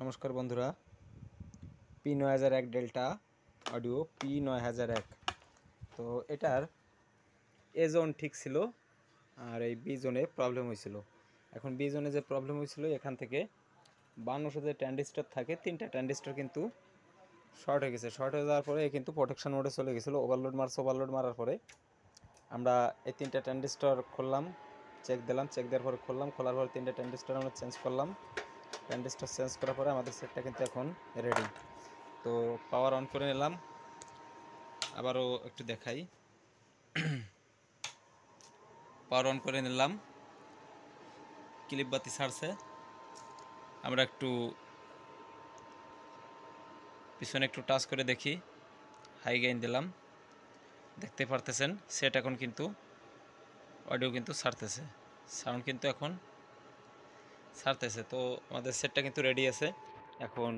নমস্কার বন্ধুরা, P9001 delta audio P9001। তো এটার এ জোন ঠিক ছিল আর এই বি জোনে প্রবলেম হয়েছিল। এখন বি জোনে যে প্রবলেম হয়েছিল, এখান থেকে 5200 যে ট্রানজিস্টর থাকে, 3টা ট্রানজিস্টর কিন্তু শর্ট হয়ে গেছে। শর্ট হয়ে যাওয়ার পরে কিন্তু প্রোটেকশন মোডে চলে গেছিলো। ওভারলোড মারার পরে আমরা এই 3টা ট্রানজিস্টর খুললাম, চেক দিলাম, চেক দেওয়ার পরে খোলার পরে 3টা ট্রানজিস্টর আমরা চেঞ্জ করলাম। ট্রানজিস্টর চেঞ্জ করার পরে আমাদের সেটটা কিন্তু এখন রেডি। তো পাওয়ার অন করে নিলাম, আবারও একটু দেখাই। পাওয়ার অন করে নিলাম, ক্লিপ বাতি ছাড়ছে। আমরা একটু পিছনে একটু টাচ করে দেখি, হাই গেইন দিলাম, দেখতে পারতেছেন সেট এখন কিন্তু অডিও কিন্তু ছাড়তেছে, সাউন্ড কিন্তু এখন ছাড়তেছে। তো আমাদের সেটটা কিন্তু রেডি আছে। এখন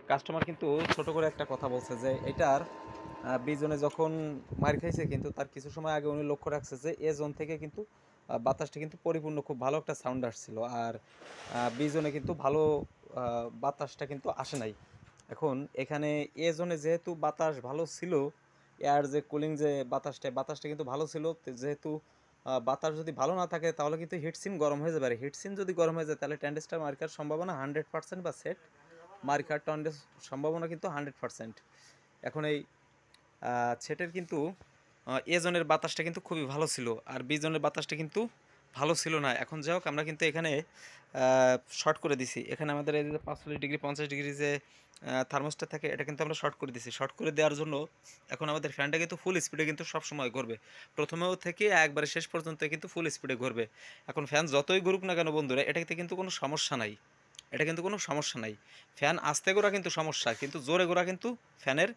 কাস্টমার কিন্তু ছোট করে একটা কথা বলছে যে এটার বি জোনে যখন মার খাইছে, কিন্তু তার কিছু সময় আগে উনি লক্ষ্য রাখছে যে এ জোন থেকে কিন্তু বাতাসটা কিন্তু পরিপূর্ণ খুব ভালো একটা সাউন্ড আসছিল, আর বি জোনে কিন্তু ভালো বাতাসটা কিন্তু আসে নাই। এখন এখানে এ জোনে যেহেতু বাতাস ভালো ছিল, এয়ার যে কুলিং যে বাতাসটা কিন্তু ভালো ছিল, যেহেতু বাতাস যদি ভালো না থাকে তাহলে কিন্তু হিটসিন গরম হয়ে যাবে। আর হিটসিন যদি গরম হয়ে যায় তাহলে ট্যান্ডেস্টার মার্কার সম্ভাবনা 100%, বা সেট মার্কার টন্ডের সম্ভাবনা কিন্তু 100%। এখন এই সেটের কিন্তু এ জোনের বাতাসটা কিন্তু খুবই ভালো ছিল, আর বি জোনের বাতাসটা কিন্তু ভালো ছিল না। এখন যাই হোক, আমরা কিন্তু এখানে শর্ট করে দিছি। এখানে আমাদের এই যে 45 ডিগ্রি 50 ডিগ্রি যে থার্মোস্ট্যাট থাকে, এটা কিন্তু আমরা শর্ট করে দিছি। শর্ট করে দেওয়ার জন্য এখন আমাদের ফ্যানটা কিন্তু ফুল স্পিডে কিন্তু সব সময় ঘুরবে, প্রথমেও থেকে একবারে শেষ পর্যন্ত কিন্তু ফুল স্পিডে ঘুরবে। এখন ফ্যান যতই ঘুরুক না কেন বন্ধুরা, এটাতে কিন্তু কোনো সমস্যা নাই, এটা কিন্তু কোনো সমস্যা নাই। ফ্যান আস্তে ঘোরা কিন্তু সমস্যা, কিন্তু জোরে ঘোরা কিন্তু ফ্যানের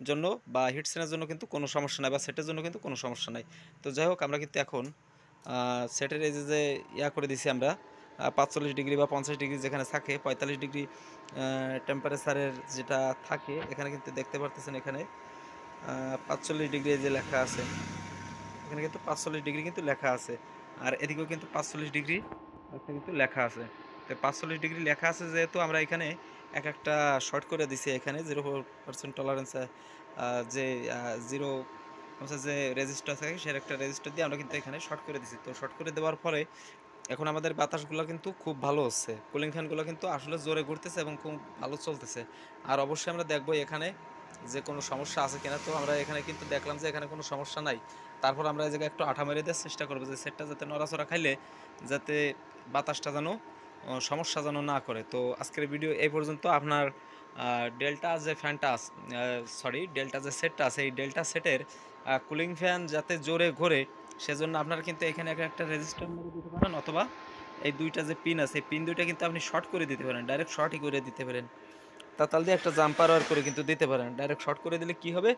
জন্য বা হিটসেনের জন্য কিন্তু কোনো সমস্যা নাই, বা সেটের জন্য কিন্তু কোনো সমস্যা নাই। তো যাই হোক, আমরা কিন্তু এখন সেটের এই যে করে দিছি আমরা 45 ডিগ্রি বা 50 ডিগ্রি যেখানে থাকে, 45 ডিগ্রি টেম্পারেচারের যেটা থাকে, এখানে কিন্তু দেখতে পারতেছেন এখানে 45 ডিগ্রি যে লেখা আছে, এখানে কিন্তু 45 ডিগ্রি কিন্তু লেখা আছে, আর এদিকেও কিন্তু 45 ডিগ্রি একটা কিন্তু লেখা আছে। তো 45 ডিগ্রি লেখা আছে যেহেতু, আমরা এখানে একটা শর্ট করে দিছি। এখানে 0% টলারেন্স যে 0 যে রেজিস্টার থাকে, সে একটা রেজিস্টার দিয়ে আমরা কিন্তু এখানে শর্ট করে দিছি। তো শর্ট করে দেওয়ার পরে এখন আমাদের বাতাসগুলো কিন্তু খুব ভালো হচ্ছে, কুলিং ফ্যানগুলো কিন্তু আসলে জোরে ঘুরতেছে এবং খুব ভালো চলতেছে। আর অবশ্যই আমরা দেখবো এখানে যে কোনো সমস্যা আছে কিনা। তো আমরা এখানে কিন্তু দেখলাম যে এখানে কোনো সমস্যা নাই। তারপর আমরা এই জায়গায় একটু আঠা মেরে দেওয়ার চেষ্টা করবো, যে সেটটা যাতে নড়াচড়া খাইলে যাতে বাতাসটা যেন সমস্যা যেন না করে। তো আজকের ভিডিও এই পর্যন্ত। আপনার ডেল্টা যে ফ্যানটা আছে, ডেল্টা যে সেটটা আছে, এই ডেল্টা সেটের কুলিং ফ্যান যাতে জোরে ঘোরে, সেজন্য আপনারা কিন্তু এখানে একটা রেজিস্টার মেরে দিতে পারেন, অথবা এই দুইটা যে পিন আছে, এই পিন দুইটা কিন্তু আপনি শর্ট করে দিতে পারেন, ডাইরেক্ট শর্টই করে দিতে পারেন। তাতাল দিয়ে একটা জাম্পার ওয়ার করে কিন্তু দিতে পারেন। ডাইরেক্ট শর্ট করে দিলে কি হবে,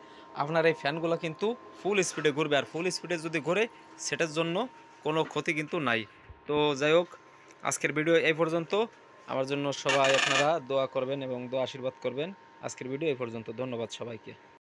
আপনার এই ফ্যানগুলো কিন্তু ফুল স্পিডে ঘুরবে, আর ফুল স্পিডে যদি ঘোরে সেটার জন্য কোনো ক্ষতি কিন্তু নাই। তো যাই হোক, আজকের ভিডিও এই পর্যন্ত। আমার জন্য সবাই আপনারা দোয়া করবেন এবং দোয়া আশীর্বাদ করবেন। আজকের ভিডিও এই পর্যন্ত। ধন্যবাদ সবাইকে।